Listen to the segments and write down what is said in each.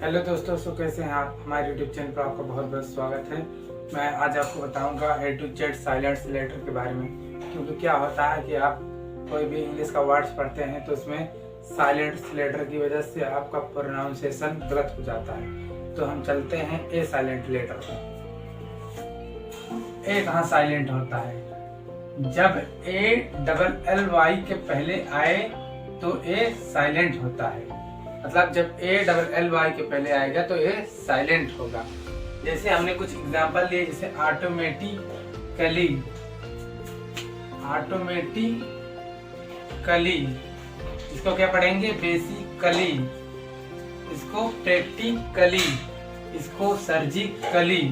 Hello दोस्तों, कैसे हैं आप। हमारे यूट्यूब चैनल पर आपका बहुत बहुत स्वागत है। मैं आज आपको बताऊंगा A to Z silent letter के बारे में। क्योंकि क्या होता है कि आप कोई भी इंग्लिश का वर्ड्स पढ़ते हैं तो उसमें साइलेंट लेटर की वजह से आपका प्रोनाउंसिएशन गलत हो जाता है। तो हम चलते हैं ए साइलेंट लेटर पर। ए कहाँ साइलेंट होता है? जब ALLY के पहले आए तो ए साइलेंट होता है। मतलब जब ALLY के पहले आएगा तो ये साइलेंट होगा। जैसे हमने कुछ एग्जांपल लिए, जैसे ऑटोमेटिकली, इसको क्या पढ़ेंगे? बेसिकली, इसको प्रैक्टिकली, इसको सर्जिकली।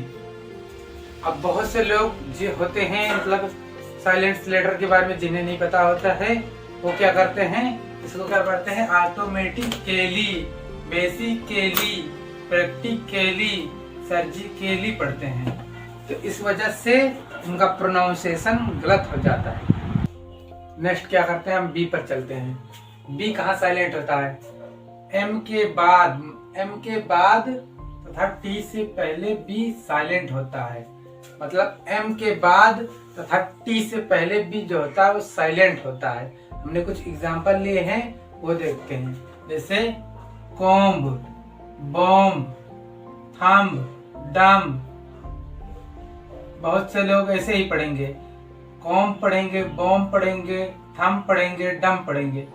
अब बहुत से लोग जो होते हैं मतलब साइलेंट लेटर के बारे में जिन्हें नहीं पता होता है, वो क्या करते हैं, इसको क्या पढ़ते हैं? ऑटोमेटिकली, बेसिकली, प्रैक्टिकली, सर्जिकली पढ़ते हैं। तो इस वजह से उनका प्रोनाउंसिएशन गलत हो जाता है। नेक्स्ट क्या करते हैं, हम बी पर चलते हैं। बी कहाँ साइलेंट होता है? एम के बाद तथा टी से पहले बी साइलेंट होता है। मतलब एम के बाद तथा टी से पहले बी जो होता है वो साइलेंट होता है। हमने कुछ एग्जांपल लिए हैं, वो देखते हैं। जैसे कॉम्ब, बॉम्ब, थंब, डम। बहुत से लोग ऐसे ही पढ़ेंगे, कॉम्ब पढ़ेंगे, बॉम्ब पढ़ेंगे, थंब पढ़ेंगे, डम पढ़ेंगे।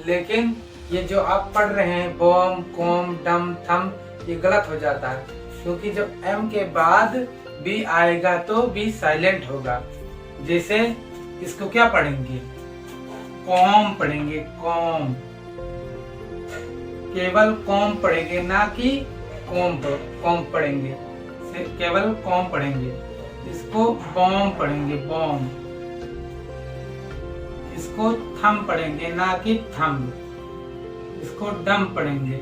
लेकिन ये जो आप पढ़ रहे हैं बॉम्ब, कॉम्ब, डम, थंब, ये गलत हो जाता है। क्योंकि जब एम के बाद बी आएगा तो बी साइलेंट होगा। जैसे इसको क्या पढ़ेंगे? कॉम पढ़ेंगे, कॉम, केवल कॉम पढ़ेंगे, ना कि कॉम पढ़ेंगे, केवल कॉम पढ़ेंगे। इसको बॉम पढ़ेंगे, बॉम। इसको थम पढ़ेंगे, ना कि थंब। इसको डम पढ़ेंगे।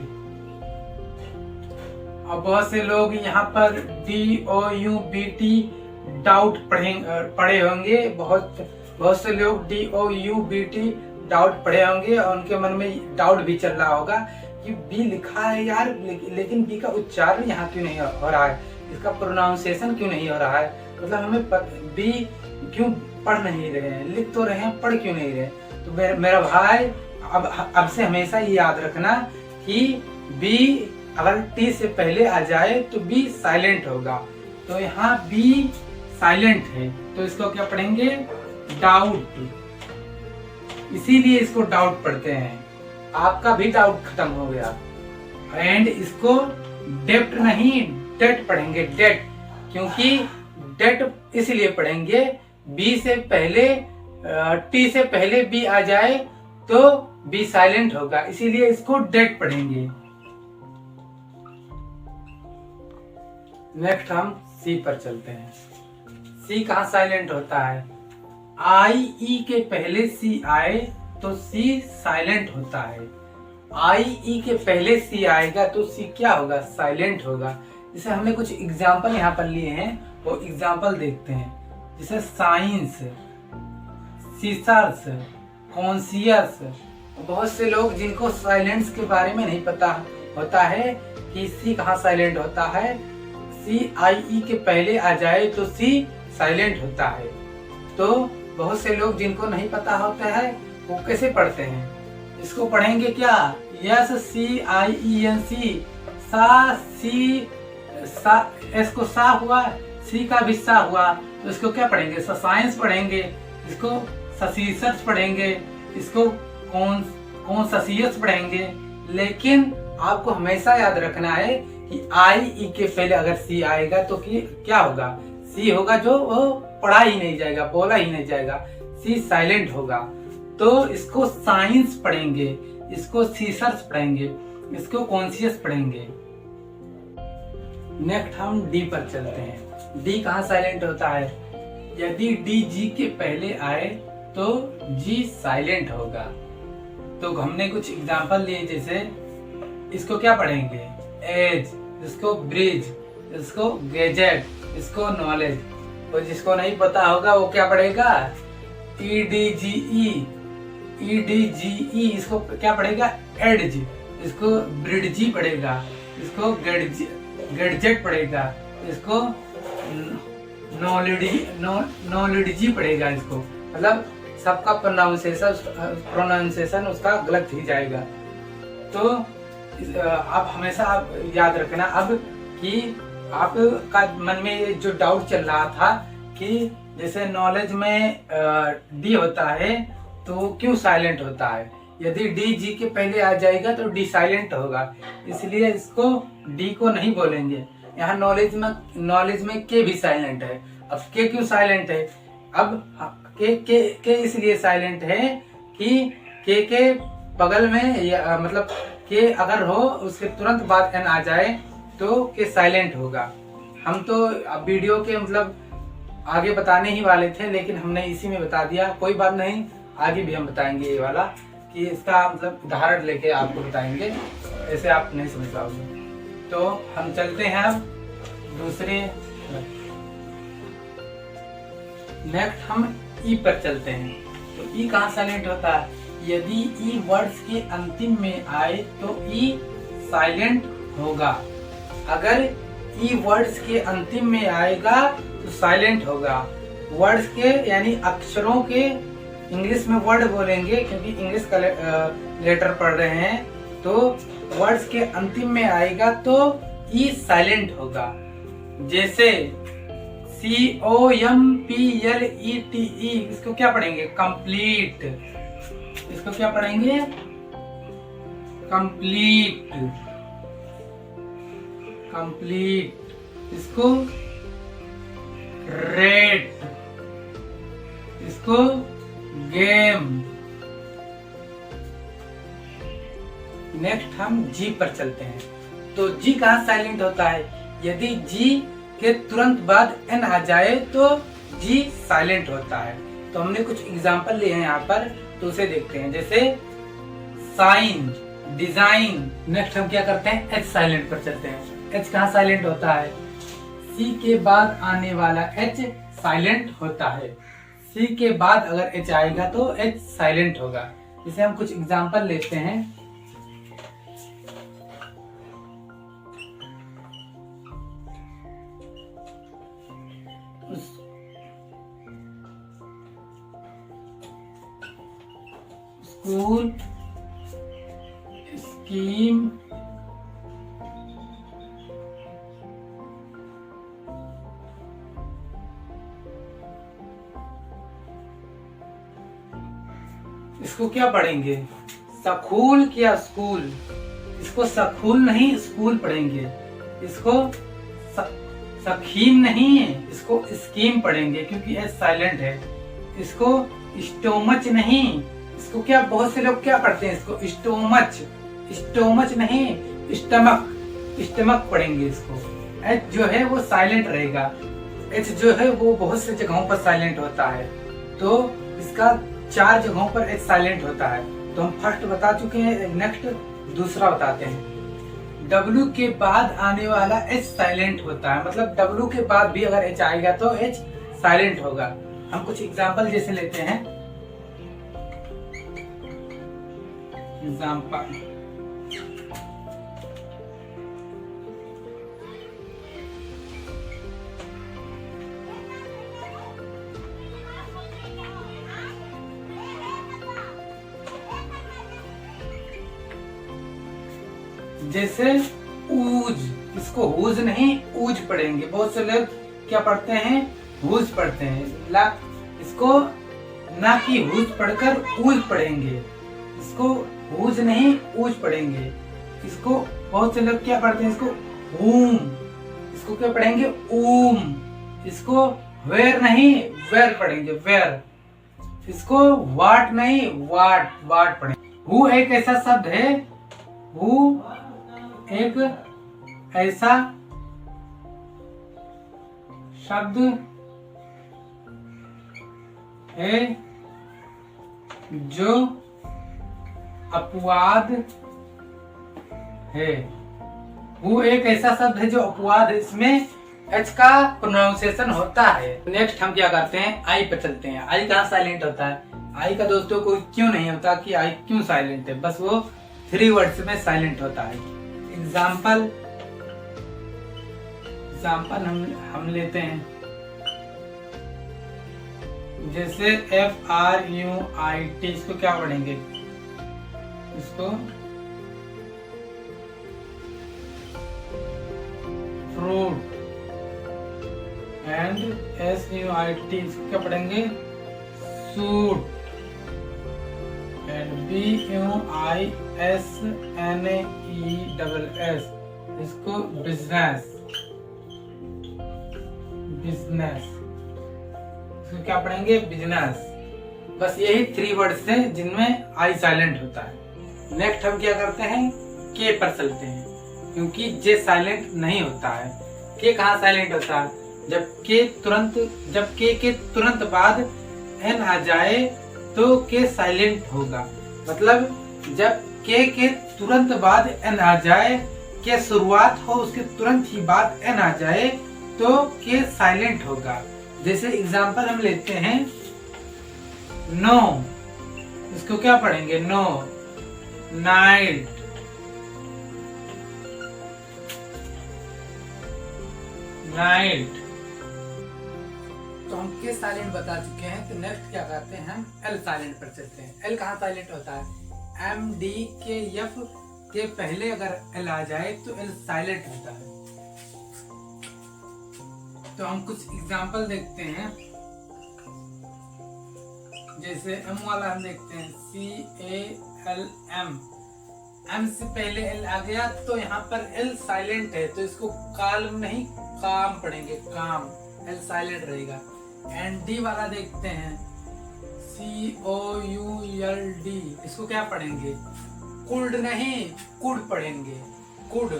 और बहुत से लोग यहाँ पर DOUBT डाउट पढ़े होंगे। बहुत से लोग DOUBT डाउट पढ़े होंगे और उनके मन में डाउट भी चल रहा होगा कि बी लिखा है यार, लेकिन बी का उच्चारण यहाँ क्यों नहीं हो रहा है, इसका प्रोनाउंसिएशन क्यों नहीं हो रहा है। मतलब हमें बी क्यों पढ़ नहीं रहे हैं, लिख तो रहे हैं, पढ़ क्यों नहीं रहे। तो मेरा भाई अब से हमेशा ये याद रखना कि बी अगर टी से पहले आ जाए तो बी साइलेंट होगा। तो यहाँ बी साइलेंट है तो इसको क्या पढ़ेंगे? डाउट। इसीलिए इसको डाउट पढ़ते हैं। आपका भी डाउट खत्म हो गया। एंड इसको डेप्ट नहीं, डेट पढ़ेंगे, डेट। क्योंकि डेट इसलिए पढ़ेंगे, बी से पहले टी से पहले बी आ जाए तो बी साइलेंट होगा, इसीलिए इसको डेट पढ़ेंगे। नेक्स्ट हम सी पर चलते हैं। सी कहाँ साइलेंट होता है? IE के पहले सी आए तो सी साइलेंट होता है। IE के पहले सी आएगा तो सी क्या होगा? साइलेंट होगा। जैसे हमने कुछ एग्जाम्पल यहाँ पर लिए हैं, वो एग्जाम्पल देखते हैं। जैसे साइंस, सीसर्स, कॉन्शियस। बहुत से लोग जिनको साइलेंस के बारे में नहीं पता होता है कि सी कहाँ साइलेंट होता है। CIE के पहले आ जाए तो सी साइलेंट होता है। तो बहुत से लोग जिनको नहीं पता होता है वो कैसे पढ़ते हैं? इसको पढ़ेंगे क्या? SCIENC, सा, सी, सा, एस को सा हुआ, सी का भी सा हुआ, तो इसको क्या पढ़ेंगे? साइंस पढ़ेंगे, इसको ससीसर्स पढ़ेंगे, इसको कौन ससीयस पढ़ेंगे। लेकिन आपको हमेशा याद रखना है कि IE के पहले अगर सी आएगा तो क्या होगा? सी होगा जो वो पढ़ा ही नहीं जाएगा, बोला ही नहीं जाएगा, सी साइलेंट होगा। तो इसको साइंस पढ़ेंगे, इसको सीसर्स पढ़ेंगे, इसको कॉन्शियस पढ़ेंगे। नेक्स्ट हम डी पर चलते हैं। डी कहाँ साइलेंट होता है? यदि डी जी के पहले आए तो जी साइलेंट होगा। तो हमने कुछ एग्जांपल लिए, जैसे इसको क्या पढ़ेंगे? एज, इसको ब्रिज, इसको गैजेट, इसको नॉलेज। और जिसको नहीं पता होगा वो क्या पढ़ेगा? EDGE, इसको क्या पढ़ेगा? एडज, इसको ब्रिडजी पढ़ेगा। इसको गैडजेट पड़ेगा, इसको नॉलेड्जी पड़ेगा, इसको मतलब सबका प्रोनाउंसिएशन उसका गलत ही जाएगा। तो आप हमेशा आप याद रखना अब कि आपका मन में जो डाउट चल रहा था कि जैसे नॉलेज में डी होता है तो क्यों साइलेंट होता है, यदि डी जी के पहले आ जाएगा तो डी साइलेंट होगा, इसलिए इसको डी को नहीं बोलेंगे। यहाँ नॉलेज में के भी साइलेंट है। अब के क्यों साइलेंट है, अब के इसलिए साइलेंट है कि के बगल में या मतलब के अगर हो उसके तुरंत बाद एन आ जाए तो के साइलेंट होगा। हम तो वीडियो के मतलब आगे बताने ही वाले थे लेकिन हमने इसी में बता दिया, कोई बात नहीं, आगे भी हम बताएंगे ये वाला कि इसका मतलब उदाहरण लेके आपको बताएंगे, ऐसे आप नहीं समझ पाओगे। तो हम चलते हैं अब दूसरे, नेक्स्ट हम ई पर चलते हैं। तो ई कहाँ साइलेंट होता है, यदि ई वर्ड्स के अंतिम में आए तो ई साइलेंट होगा। अगर ई वर्ड्स के अंतिम में आएगा तो साइलेंट होगा। वर्ड्स के यानी अक्षरों के, इंग्लिश में वर्ड बोलेंगे क्योंकि इंग्लिश का लेटर पढ़ रहे हैं, तो वर्ड्स के अंतिम में आएगा तो ई साइलेंट होगा। जैसे COMPLETE, इसको क्या पढ़ेंगे, कंप्लीट, इसको क्या पढ़ेंगे, कंप्लीट, इसको रेड, इसको गेम। नेक्स्ट हम जी पर चलते हैं। तो जी कहाँ साइलेंट होता है, यदि जी के तुरंत बाद एन आ जाए तो जी साइलेंट होता है। तो हमने कुछ एग्जाम्पल लिए हैं यहाँ पर, तो उसे देखते हैं। जैसे साइन, डिजाइन। नेक्स्ट हम क्या करते हैं, एच साइलेंट पर चलते हैं। एच कहाँ साइलेंट होता है, सी के बाद आने वाला एच साइलेंट होता है। सी के बाद अगर एच आएगा तो एच साइलेंट होगा। जैसे हम कुछ एग्जाम्पल लेते हैं। स्कूल, स्कीम, इसको क्या पढ़ेंगे, सखूल क्या स्कूल, इसको सखूल नहीं स्कूल पढ़ेंगे। इसको सखीम नहीं, इसको स्कीम पढ़ेंगे क्योंकि एच साइलेंट है। इसको स्टोमच नहीं, इसको क्या बहुत से लोग क्या पढ़ते हैं, इसको स्टोमच नहीं स्टमक पढ़ेंगे। इसको एच जो है वो साइलेंट रहेगा। एच जो है वो बहुत से जगहों पर साइलेंट होता है, तो इसका 4 जगहों पर एच साइलेंट होता है। तो हम फर्स्ट बता चुके हैं, नेक्स्ट दूसरा बताते हैं। W के बाद आने वाला एच साइलेंट होता है, मतलब W के बाद भी अगर एच आएगा तो एच साइलेंट होगा। हम कुछ एग्जाम्पल जैसे लेते हैं। एग्जाम्पल, जैसे ऊज, इसको हुज नहीं ऊज पढ़ेंगे। बहुत से लोग क्या पढ़ते हैं, हुज पढ़ते हैं। इसको ना कि हुज पढ़कर ऊज पढ़ेंगे, इसको हुज नहीं ऊज पढ़ेंगे। इसको बहुत से लोग क्या पढ़ते हैं, इसको ऊम, इसको क्या पढ़ेंगे, ऊम। इसको वेर नहीं वेर पढ़ेंगे, वेर। इसको वाट नहीं वाट पढ़ेंगे। हु एक ऐसा शब्द है, हु एक ऐसा शब्द है जो अपवाद है। वो एक ऐसा शब्द है जो अपवाद है, इसमें एच का प्रोनाउंसिएशन होता है। नेक्स्ट हम क्या करते हैं, आई पर चलते हैं। आई कहाँ साइलेंट होता है, आई का दोस्तों को क्यों नहीं होता कि आई क्यों साइलेंट है, बस वो 3 वर्ड्स में साइलेंट होता है। एग्जाम्पल, एग्जाम्पल हम लेते हैं, जैसे FRUIT, इसको क्या पढ़ेंगे, इसको फ्रूट, एंड SUIT, इसको क्या पढ़ेंगे, सूट, एंड BUISNESS, इसको बिजनेस, इसको क्या पढ़ेंगे, बिजनेस। बस यही 3 वर्ड्स हैं जिनमें आई साइलेंट होता है। नेक्स्ट हम क्या करते हैं, के पर चलते हैं, क्योंकि जे साइलेंट नहीं होता है। के कहाँ साइलेंट होता है, जब के के तुरंत बाद एन आ जाए तो के साइलेंट होगा। मतलब जब के तुरंत बाद एन आ जाए, के शुरुआत हो उसके तुरंत ही बाद एन आ जाए तो के साइलेंट होगा। जैसे एग्जांपल हम लेते हैं, नो, इसको क्या पढ़ेंगे, नो, नाइट, नाइट। तो हम के साइलेंट बता चुके हैं, तो नेक्स्ट क्या करते हैं, हम एल साइलेंट पर चलते हैं। एल कहाँ साइलेंट होता है, MDKF के पहले अगर एल आ जाए तो एल साइलेंट होता है। तो हम कुछ एग्जांपल देखते हैं, जैसे एम वाला हम देखते हैं, CALM, एम से पहले एल आ गया तो यहाँ पर एल साइलेंट है, तो इसको काल्म नहीं काम पढ़ेंगे, काम, एल साइलेंट रहेगा। एंड डी वाला देखते हैं, COULD, इसको क्या पढ़ेंगे, कुल्ड नहीं कुड पढ़ेंगे, कुड,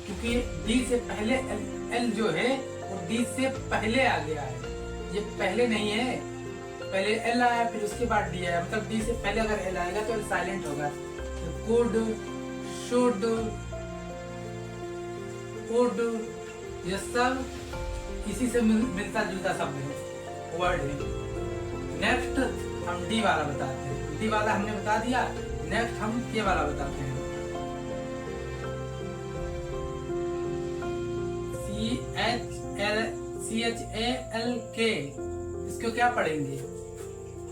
क्योंकि डी से पहले एल जो है वो डी से पहले आ गया है, ये पहले नहीं है, पहले एल आया फिर उसके बाद डी आया, मतलब डी से पहले अगर एल आएगा तो एल साइलेंट होगा। तो कुड, शुड, वुड, ये सब इसी से मिलता जुलता शब्द है, वर्ड है। नेक्स्ट हम डी वाला बताते हैं, डी वाला हमने बता दिया। नेक्स्ट हम के वाला बताते हैं, CHALK, इसको क्या पढ़ेंगे,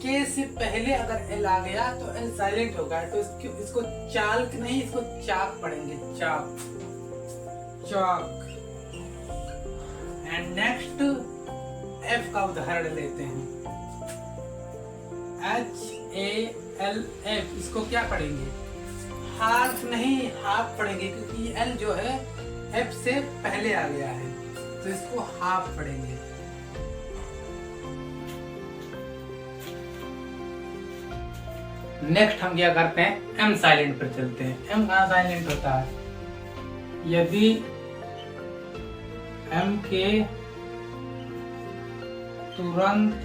के से पहले अगर एल आ गया तो एल साइलेंट होगा, तो इसको चाल्क नहीं, इसको चाक पढ़ेंगे, चाक, चाक। एंड नेक्स्ट एफ का उदाहरण लेते हैं, HALF, इसको क्या पढ़ेंगे, हार्फ नहीं हाफ पढ़ेंगे, क्योंकि एल जो है एफ से पहले आ गया है, तो इसको हाफ पढ़ेंगे। नेक्स्ट हम क्या करते हैं, एम साइलेंट पर चलते हैं। एम कहाँ साइलेंट होता है, यदि एम के तुरंत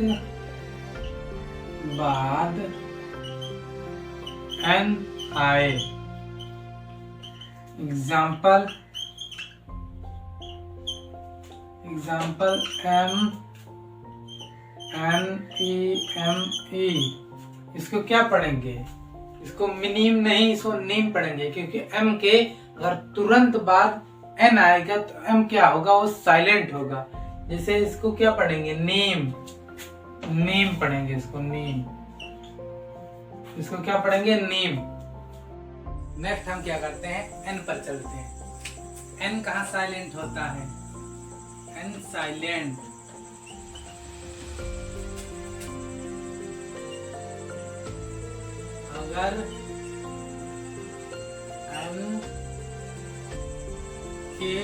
बाद एन आए, एग्जाम्पल MEME, इसको क्या पढ़ेंगे, इसको मिनीम नहीं, इसको नीम पढ़ेंगे, क्योंकि एम के अगर तुरंत बाद एन आएगा तो एम क्या होगा, वो साइलेंट होगा। जैसे इसको क्या पढ़ेंगे, नीम, नीम पढ़ेंगे, इसको नीम, इसको क्या पढ़ेंगे, नीम। नेक्स्ट हम क्या करते हैं, एन पर चलते हैं। एन कहाँ साइलेंट होता है, एन साइलेंट, अगर एन के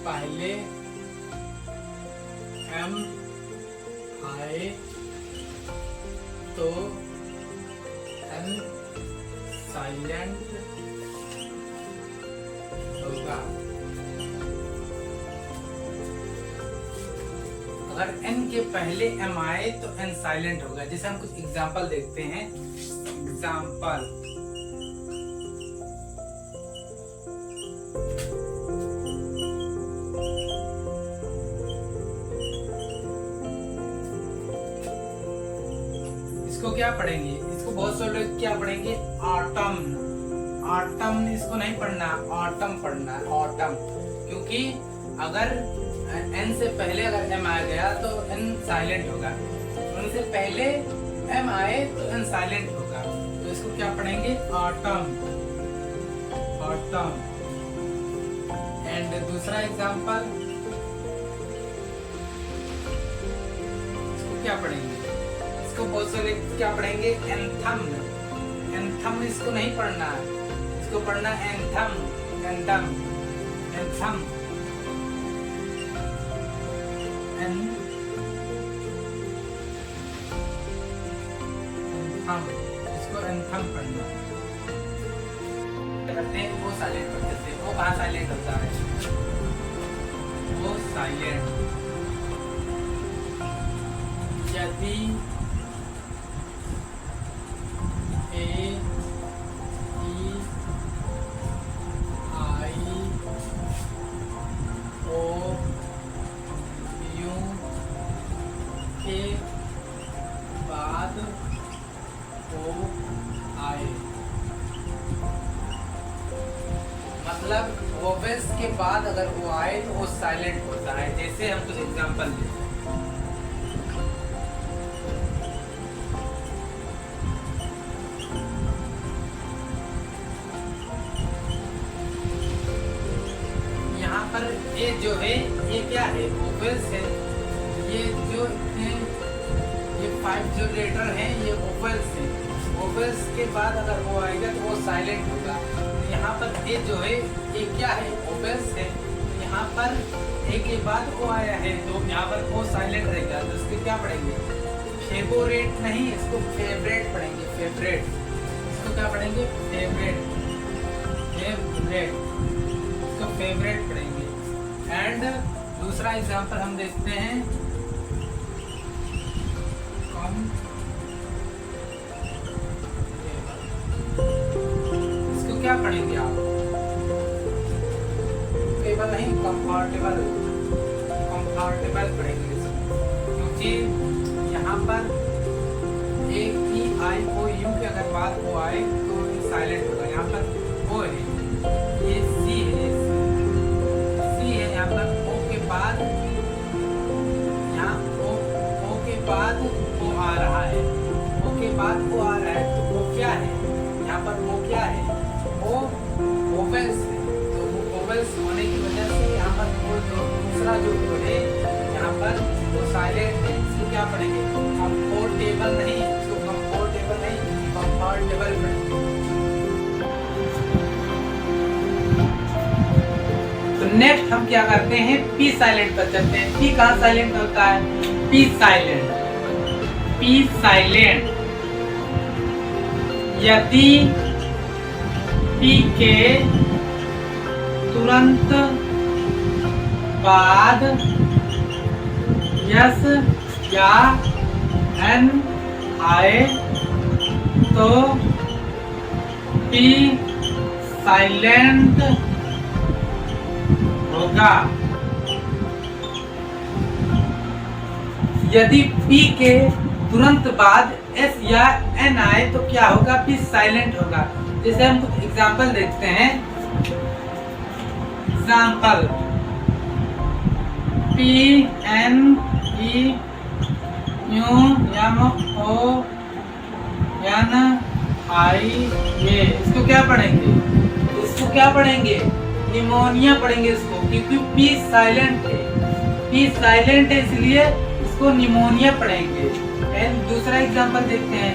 पहले एम आए तो एन साइलेंट होगा। अगर एन के पहले एम आए तो एन साइलेंट होगा। जैसे हम कुछ एग्जांपल देखते हैं। एग्जांपल, इसको क्या पढ़ेंगे, इसको बहुत से लोग क्या पढ़ेंगे, ऑटम। ऑटम इसको नहीं पढ़ना, ऑटम पढ़ना है, ऑटम। क्योंकि अगर एन से पहले अगर एम आ गया तो एन साइलेंट होगा, उनसे पहले एम आए तो एन साइलेंट होगा। तो इसको क्या पढ़ेंगे? Autumn, autumn. एंड दूसरा एग्जांपल, इसको क्या पढ़ेंगे? इसको बहुत सारे क्या पढ़ेंगे? एंथम। एंथम इसको नहीं पढ़ना, इसको पढ़ना एंथम, एंथम, एंथम, एंथम, इसको एंथम पढ़ना। करते हैं वो साइलेंट कर देते हैं। वो कहाँ साइलेंट होता है? वो साइलेंट यदि ए ई आई ओ यू के बाद ओ आए, मतलब वोवेल्स के बाद अगर वो आए तो वो साइलेंट होता है। जैसे हम कुछ एग्जांपल देते हैं। यहाँ पर ये जो है ये क्या है? वोवेल्स है। ये जो है ये 5 जो लेटर हैं ये वोवेल्स है। वोवेल्स के बाद अगर वो आएगा तो वो साइलेंट होगा। यहाँ पर ए जो है ये क्या है? वोवेल्स है। यहाँ पर ए के बाद ओ आया है तो यहाँ पर वो साइलेंट रहेगा। तो इसके क्या पढ़ेंगे? फेवरेट नहीं, इसको फेवरेट पढ़ेंगे। फेवरेट, इसको क्या पढ़ेंगे? फेवरेट, फेवरेट, इसको फेवरेट पढ़ेंगे। एंड दूसरा एग्जांपल हम देखते हैं। इसको क्या पढ़ेंगे आप? टेबल नहीं, कंफर्टेबल, कंफर्टेबल पढ़ेंगे इसको। क्योंकि यहाँ पर ए ई आई ओ यू के अगर बाद वो आए तो साइलेंट होगा। यहाँ पर ओ है, ये सी है, सी है। यहाँ पर ओ के बाद, यहाँ ओ के बाद ओ आ रहा है, ओ के बाद ओ आ रहा है तो वो क्या है? यहाँ पर वो क्या है? वो वोवेल्स है। तो वो वोवेल्स होने की वजह से यहाँ पर वो जो दूसरा जो है यहाँ पर वो साइलेंट है। इसको क्या पढ़ेंगे? कंफर्टेबल नहीं, इसको कंफर्टेबल नहीं, कंफर्टेबल पढ़ेंगे। तो नेक्स्ट हम क्या करते हैं? पी साइलेंट पर चलते हैं। पी कहाँ साइलेंट होता है? पी साइलेंट, पी साइलेंट यदि पी के तुरंत बाद यस या एन आए तो पी साइलेंट होगा। यदि पी के तुरंत बाद एस या एन आए तो क्या होगा? पी साइलेंट होगा। जैसे हम कुछ एग्जाम्पल देखते हैं। Example P N E U M O N I A, इसको क्या पढ़ेंगे? इसको क्या पढ़ेंगे? निमोनिया पढ़ेंगे इसको, क्योंकि पी साइलेंट है। पी साइलेंट है इसलिए इसको निमोनिया पढ़ेंगे। एंड दूसरा एग्जांपल देखते हैं।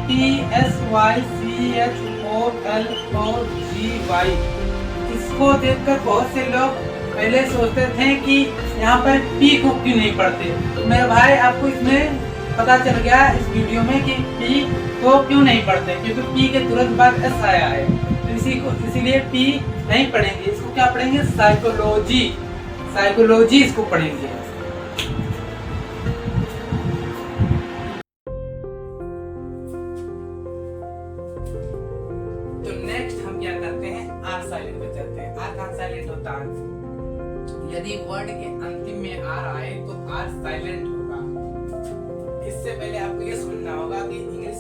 P S Y C H O L O G Y, इसको देखकर बहुत से लोग पहले सोचते थे कि यहाँ पर पी को क्यों नहीं पढ़ते। तो मेरे भाई आपको इसमें पता चल गया इस वीडियो में कि पी को क्यों नहीं पढ़ते, क्योंकि पी के तुरंत बाद एस आया है। तो इसीलिए पी नहीं पढ़ेंगे। इसको क्या पढ़ेंगे? साइकोलॉजी, साइकोलॉजी इसको पढ़ेंगे। तो नेक्स्ट हम क्या करते हैं? आर साइलेंट पे चलते हैं। आर कहाँ साइलेंट होता है? यदि वर्ड के अंतिम में आर आए तो आर साइलेंट होगा। इससे पहले आपको ये समझना होगा कि इंग्लिश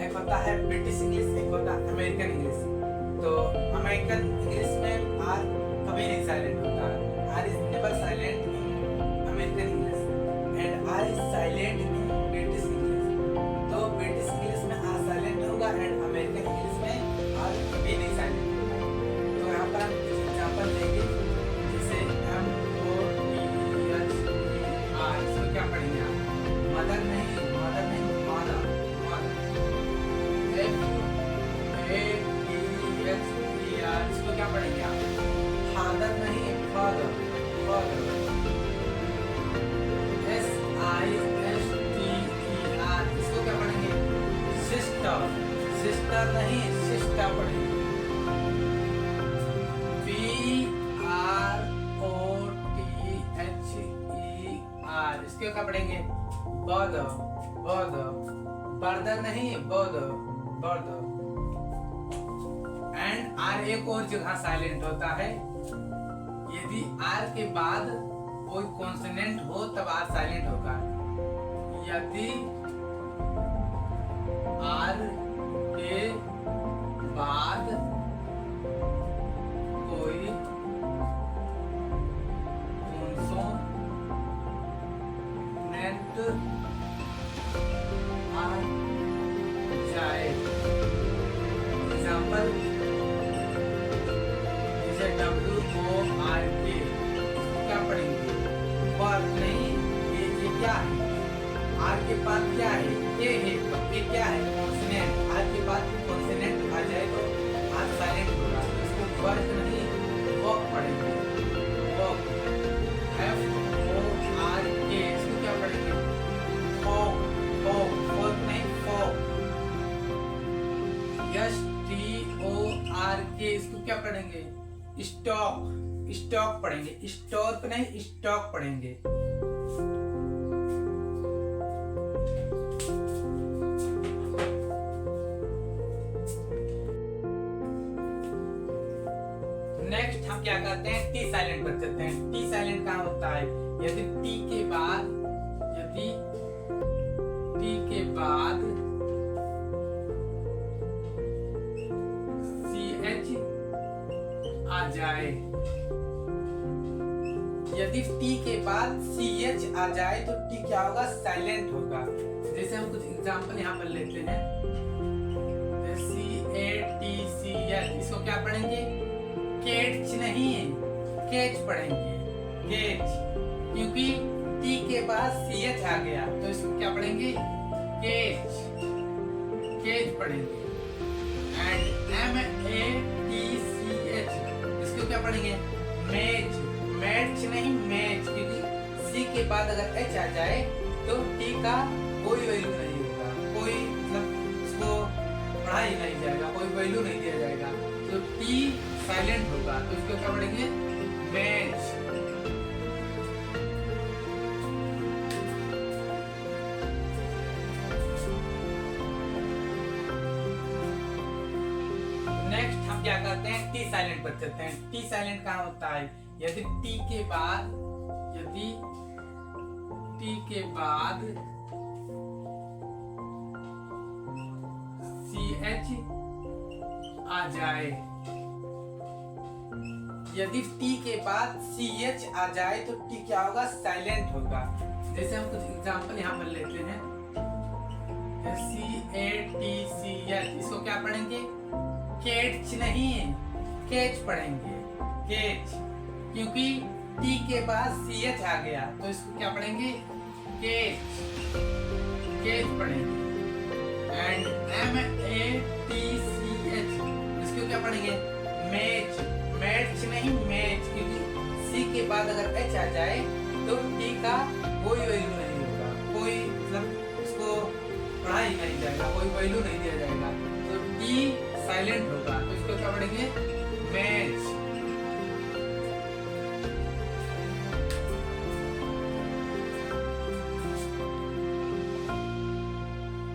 एक होता है ब्रिटिश इंग्लिश, एक होता है अमेरिकन इंग्लिश। तो अमेरिकन इंग्लिश में आर कभी नहीं साइलेंट होता है। आर इज क्या पढ़ेंगे आप? फादर नहीं, फादर, फादर, SISTER। इसको क्या पढ़ेंगे? सिस्टर, सिस्टर नहीं, सिस्टर पढ़ेंगे। BROTHER, इसके क्या पढ़ेंगे? ब्रदर, ब्रदर, ब्रदर नहीं, ब्रदर, ब्रदर। एंड आर एक और जगह साइलेंट होता है, यदि आर के बाद कोई कॉन्सोनेंट हो तब आर साइलेंट होगा। यदि आर के बाद कोई कॉन्सोनेंट आ जाए, एग्जाम्पल जैसे WORK, क्या पढ़ेंगे? वर्क नहीं, ये क्या है? आर के बाद क्या है? ये है, तो ये क्या है? कॉन्सोनेंट। आर के बाद कॉन्सोनेंट आ जाए तो आर साइलेंट होगा, तो इसको वर्क नहीं, वर्क पढ़ेंगे। वर्क, FORK, इसको क्या पढ़ेंगे? फॉक, फॉक, फॉक नहीं, फॉक। STORK, इसको क्या पढ़ेंगे? स्टॉक, स्टॉक पढ़ेंगे। स्टॉक नहीं, स्टॉक पढ़ेंगे। नेक्स्ट हम क्या करते हैं? टी साइलेंट पर चलते हैं। टी साइलेंट कहाँ होता है? यदि टी के बाद CH आ जाए, यदि टी के बाद CH आ जाए तो टी क्या होगा? साइलेंट होगा। जैसे हम कुछ एग्जांपल यहाँ पर लेते हैं, CATCH, इसको क्या पढ़ेंगे? केच नहीं है, केच पढ़ेंगे, केच, क्योंकि टी के बाद CH आ गया तो इसको क्या पढ़ेंगे? केच, केच पढ़ेंगे। एंड MATCH, इसको क्या पढ़ेंगे? मैच, मैच नहीं, मैच, क्योंकि सी के बाद अगर H आ जाए तो टी का कोई वैल्यू नहीं होगा, कोई मतलब इसको पढ़ा ही नहीं जाएगा, कोई वैल्यू नहीं दिया जाएगा, तो टी साइलेंट होगा, तो इसको क्या पढ़ेंगे? मैच। नेक्स्ट हम क्या करते हैं? टी साइलेंट पर चलते हैं। टी साइलेंट कहाँ होता है? यदि टी के बाद CH आ जाए, यदि टी के बाद CH आ जाए तो टी क्या होगा? साइलेंट होगा। जैसे हम कुछ एग्जांपल यहाँ पर लेते हैं, CATCH, इसको क्या पढ़ेंगे? केच नहीं, केच पढ़ेंगे, केच, क्योंकि टी के बाद CH आ गया तो इसको क्या पढ़ेंगे? केच, केच पढ़ेंगे। एंड MATCH, इसको क्या पढ़ेंगे? मैच, मैच नहीं, मैच, क्योंकि सी के बाद अगर H आ जाए तो टी का कोई वैल्यू नहीं होगा, कोई मतलब इसको पढ़ा ही नहीं जाएगा, कोई वैल्यू नहीं दिया जाएगा, तो टी साइलेंट होगा, तो इसको क्या पढ़ेंगे? मैच।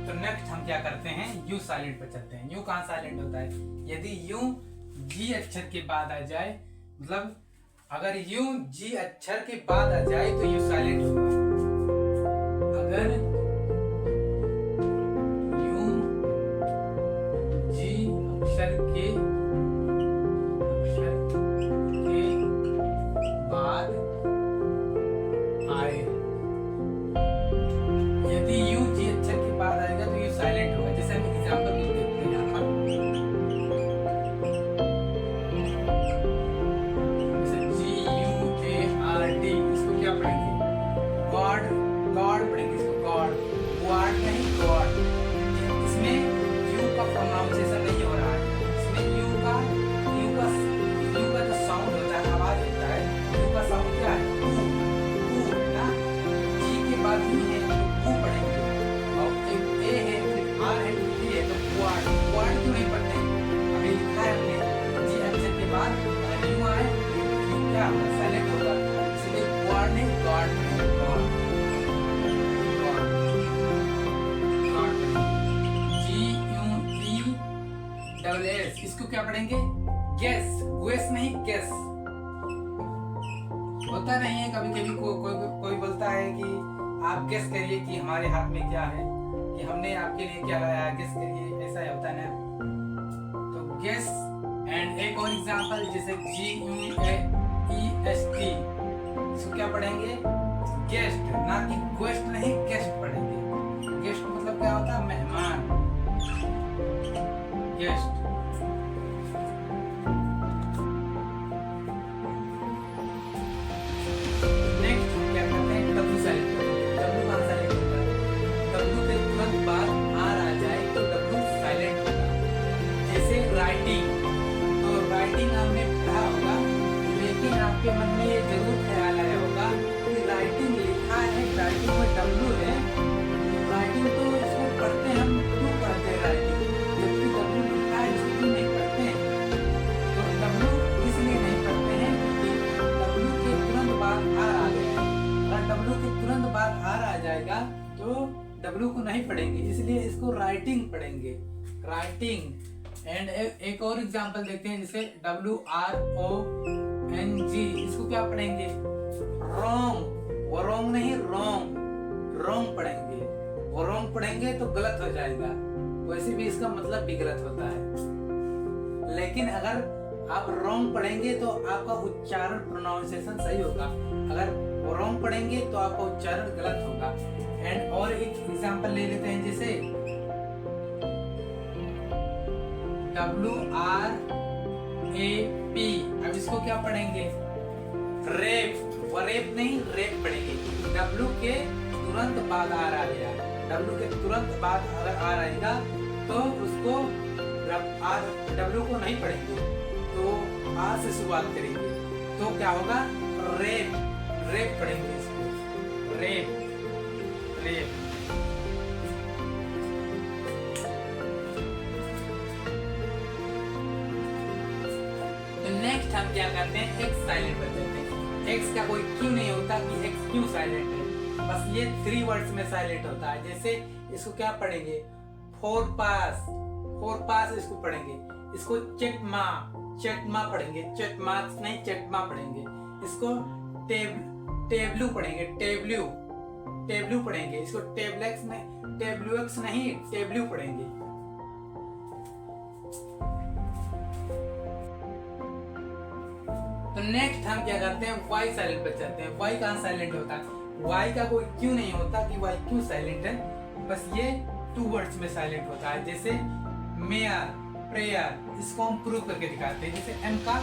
तो नेक्स्ट हम क्या करते हैं? यू साइलेंट पर चलते हैं। यू कहाँ साइलेंट होता है? यदि यू जी अक्षर के बाद आ जाए, मतलब अगर यू जी अक्षर के बाद आ जाए तो यू साइलेंट होगा। अगर यू जी अक्षर के बाद आए, यदि यू जी अक्षर के बाद आएगा तो यू साइलेंट होगा। जैसे हम एग्जांपल देखते हैं यहाँ पर, इसको क्या पढ़ेंगे? गॉड, गॉड पढ़ेंगे, इसको गॉड, गॉड नहीं, गॉड। इसमें यू का प्रोनाउंसिएशन नहीं हो रहा है, इसमें यू डबल एस, इसको क्या पढ़ेंगे? गैस, गुएस नहीं गैस। होता नहीं है कभी कभी कोई बोलता है कि आप गेस करिए कि हमारे हाथ में क्या है, कि हमने आपके लिए क्या लाया, गेस करिए, ऐसा होता है ना। तो गेस। एंड एक और एग्जांपल जैसे GUEST, इसको क्या पढ़ेंगे? गेस्ट, ना कि क्वेस्ट नहीं, गेस्ट पढ़ेंगे। गेस्ट मतलब क्या होता है? मेहमान, गेस्ट। आपके मन में ये जरूर ख्याल आया होगा कि राइटिंग लिखा है, राइटिंग में W है, राइटिंग तो इसको पढ़ते हम क्यों पढ़ते हैं राइटिंग, जबकि W लिखा है इसको क्यों नहीं पढ़ते हैं? तो W इसलिए नहीं पढ़ते हैं क्योंकि W के तुरंत बाद R आ गया। अगर W के तुरंत बाद R आ जाएगा तो W को नहीं पढ़ेंगे, इसलिए इसको राइटिंग पढ़ेंगे, राइटिंग। एंड एक और एग्जांपल देखते हैं जैसे WRONG, इसको क्या पढ़ेंगे? रॉन्ग, वो रॉन्ग नहीं, रॉन्ग, रॉन्ग पढ़ेंगे। वो रॉन्ग पढ़ेंगे तो गलत हो जाएगा, वैसे भी इसका मतलब भी गलत होता है। लेकिन अगर आप रॉन्ग पढ़ेंगे तो आपका उच्चारण, प्रोनाउंसिएशन सही होगा। अगर वो रॉन्ग पढ़ेंगे तो आपका उच्चारण गलत होगा। एंड और एक एग्जांपल ले लेते हैं जैसे WRAP, अब इसको क्या पढ़ेंगे? रेप, वो रेप नहीं, रेप पढ़ेंगे। W के तुरंत बाद R आ गया, W के तुरंत बाद अगर R आएगा तो उसको W को नहीं पढ़ेंगे, तो R से शुरुआत करेंगे, तो क्या होगा? रेप, रेप पढ़ेंगे इसको, रेप, रेप। नेक्स्ट हम क्या करते हैं? एक्स साइलेंट कर देते हैं। एक्स का कोई क्यों नहीं होता कि एक्स क्यों साइलेंट है, बस ये 3 वर्ड्स में साइलेंट होता है। जैसे इसको क्या पढ़ेंगे? फोर पास, फोर पास इसको पढ़ेंगे। इसको चेटमा, चेटमा पढ़ेंगे, चेटमा नहीं चेटमा पढ़ेंगे। इसको टेबलू पढ़ेंगे, टेबलू, टेबलू पढ़ेंगे। इसको टेबलेक्स नहीं, टेबलुएक्स नहीं, टेबलू पढ़ेंगे। तो नेक्स्ट हम क्या करते हैं? वाई साइलेंट पर चलते हैं। वाई कहाँ साइलेंट होता है? वाई का कोई क्यों नहीं होता कि वाई क्यों साइलेंट है, बस ये 2 वर्ड्स में साइलेंट होता है। जैसे मेयर, प्रेयर, इसको हम प्रूव करके दिखाते हैं। जैसे एम का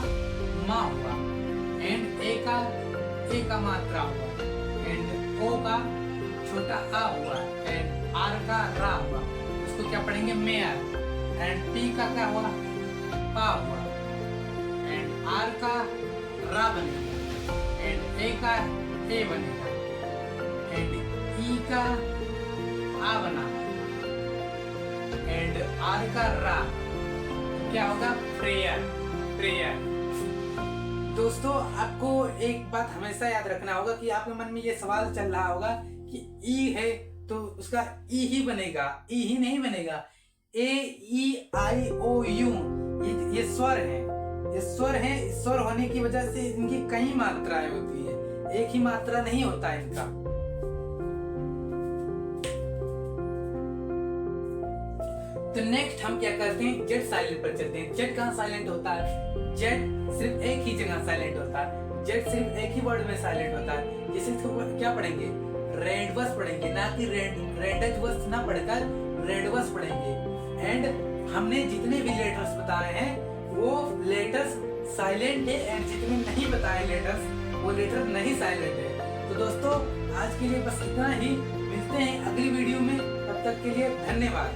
माँ हुआ, एंड ए का मात्रा हुआ, एंड ओ का छोटा आ हुआ, एंड आर का रा हुआ, उसको क्या पढ़ेंगे? मेयर। एंड पी का क्या हुआ? पा हुआ, एंड आर का रा बनेगा, एंड ए का ए बनेगा, एंड ई का आ बना, एंड आर का रा, क्या होगा? Prayer, prayer. दोस्तों आपको एक बात हमेशा याद रखना होगा कि आपके मन में ये सवाल चल रहा होगा कि ई है तो उसका ई ही बनेगा, ई ही नहीं बनेगा। ए ई आई ओ यू ये स्वर है, ये स्वर है। स्वर होने की वजह से इनकी कई मात्राएं होती है, एक ही मात्रा नहीं होता इनका। तो नेक्स्ट हम क्या करते हैं? जेड साइलेंट पर चलते हैं। जेड कहाँ साइलेंट होता है? जेड सिर्फ एक ही जगह साइलेंट होता है। जेड सिर्फ एक ही वर्ड में साइलेंट होता है। जैसे तो क्या पढ़ेंगे? रेडवस पढ़ेंगे, ना कि रेडजवस ना पढ़कर रेडवस पढ़ेंगे। एंड हमने जितने भी लेटर्स बताए हैं वो लेटर्स साइलेंट है, एंड जितने नहीं बताए लेटर्स वो लेटर नहीं साइलेंट है। तो दोस्तों आज के लिए बस इतना ही, मिलते हैं अगली वीडियो में, तब तक के लिए धन्यवाद।